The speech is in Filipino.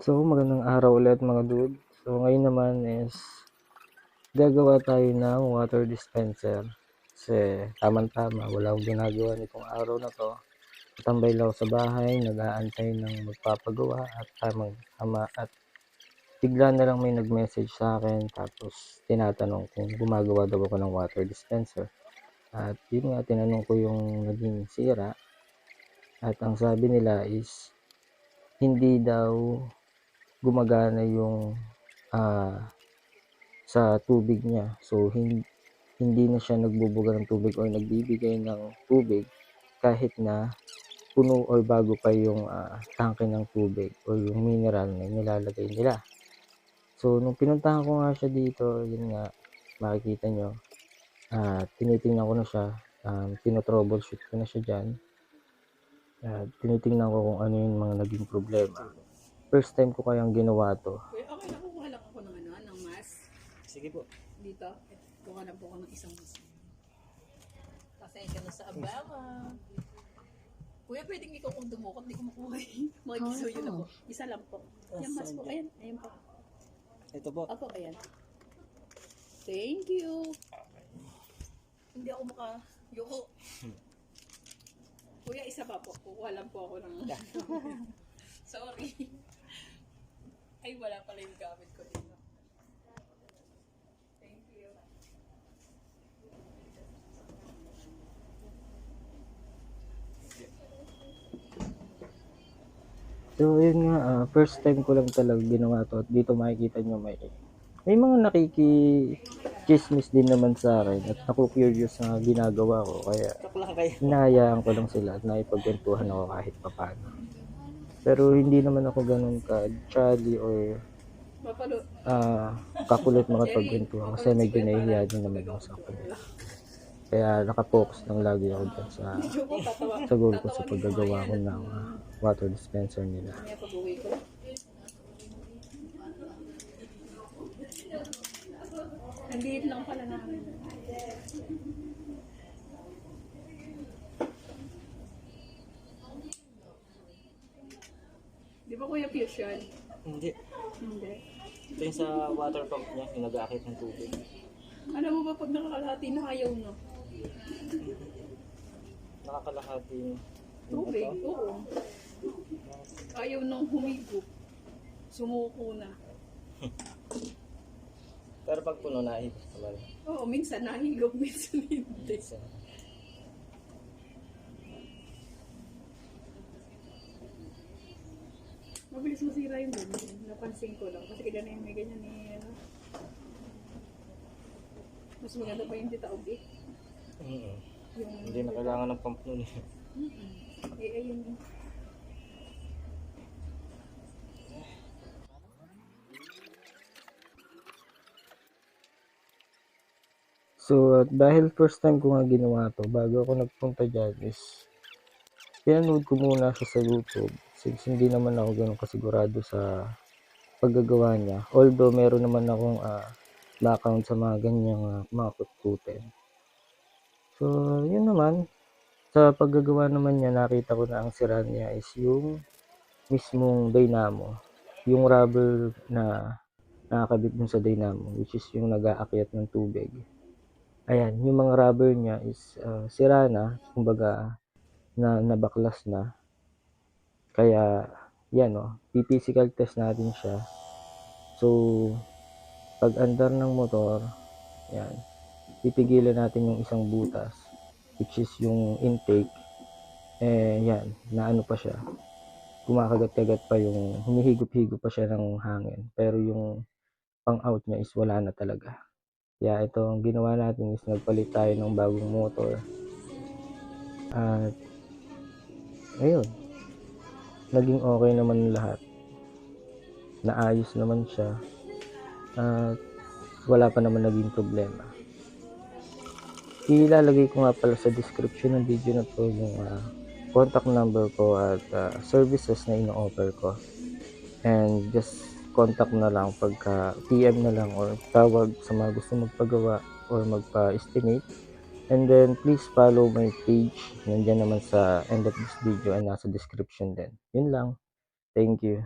So, magandang araw ulit mga dude. So, ngayon naman is gagawa tayo ng water dispenser. Kasi tamang-tama, wala akong ginagawa nitong araw na to. Tambay lang ako sa bahay, nag-aantay ng magpapagawa at tamang-tama at bigla na lang may nag-message sa akin tapos tinatanong kung gumagawa daw ako ng water dispenser. At yun nga, tinanong ko yung naging sira at ang sabi nila is hindi daw gumagana yung sa tubig niya. So, hindi na siya nagbubuga ng tubig or nagbibigay ng tubig kahit na puno or bago pa yung tangke ng tubig or yung mineral na nilalagay nila. So, nung pinuntahan ko nga siya dito, yun nga, makikita nyo, tinitingnan ko na siya, tinotroubleshoot ko na siya dyan. Tinitingnan ko kung ano yung mga naging problema. First time ko kayang ginawa to. Okay lang, kukuha lang ako ng mask. Sige po. Dito, kuha lang po ako ng isang mask. Pasensya na sa abama. Kuya, pwedeng ikaw kung dumukot, di ko makuha eh. Makikisuyo na po. Isa lang po. Yung mask po, ayan, ayan po. Ito po. Ako, ayan. Thank you. Hindi ako yuko. Kuya, isa pa po. Kukuha lang po ako ng... Sorry. Ay, wala pala yung gamit ko dito. Thank you. So, yun nga, first time ko lang talaga ginawa to at dito makikita nyo may mga nakiki-chismis din naman sa akin at naku-curious na ginagawa ko kaya Joke lang kayo. hinahayaan ko lang sila at naipagkwentuhan ako kahit papano. Pero hindi naman ako ganun ka-jolly or kakulit makipagkwentuhan kasi medyo nahihiya din naman ako sa kanila. Kaya nakapokus lang lagi ako dyan sa goal ko sa paggagawa ko ng water dispenser nila. Ang liit lang pala namin. Di ba Kuya Fusion? Hindi. Hindi. Ito yung sa water pump niya, yung nag-aakit ng tubig. Alam mo ba pag nakakalahati na ayaw no? Nakakalahati yung Tubig, ito. oo. Ayaw nang humigop. Sumuko na. Pero pag puno na, naman. Oo, minsan nahigop, minsan hindi. So, Mabilis masira yung ganyan. Napansin ko lang. Kasi kailan na yung may ganyan eh. Ano? Mas maganda pa yung titaog eh. Yung, hindi na kailangan ng pump nun. ayun. So, dahil first time ko nga ginawa to, bago ako nagpunta dyan is pinanood ko muna siya sa YouTube since hindi naman ako ganun kasigurado sa paggagawa niya. Although, meron naman akong background sa mga ganyang mga kutkutin. So, yun naman. Sa paggagawa naman niya, nakita ko na ang sira niya is yung mismong dynamo. Yung rubber na nakakabit dun sa dynamo, which is yung nag-aakyat ng tubig. Ayan, yung mga rubber niya is sira na, kumbaga nabaklas na. Kaya, yan physical test natin siya. So, pag andar ng motor, yan, pipigilan natin yung isang butas, which is yung intake. Yan, naano pa siya. Kumakagat-kagat pa yung, humihigop-higop pa siya ng hangin. Pero yung pang-out niya is wala na talaga. Kaya ito ang ginawa natin is nagpalit tayo ng bagong motor. At ayun, naging okay naman lahat. Naayos naman siya. At wala pa naman naging problema. Ilalagay ko nga pala sa description ng video na to yung contact number ko at services na ino-offer ko. And just contact na lang pagka PM na lang or tawag sa mga gusto magpagawa or magpa-estimate. And then please follow my page. Nandiyan naman sa end of this video and nasa description din. Yun lang. Thank you.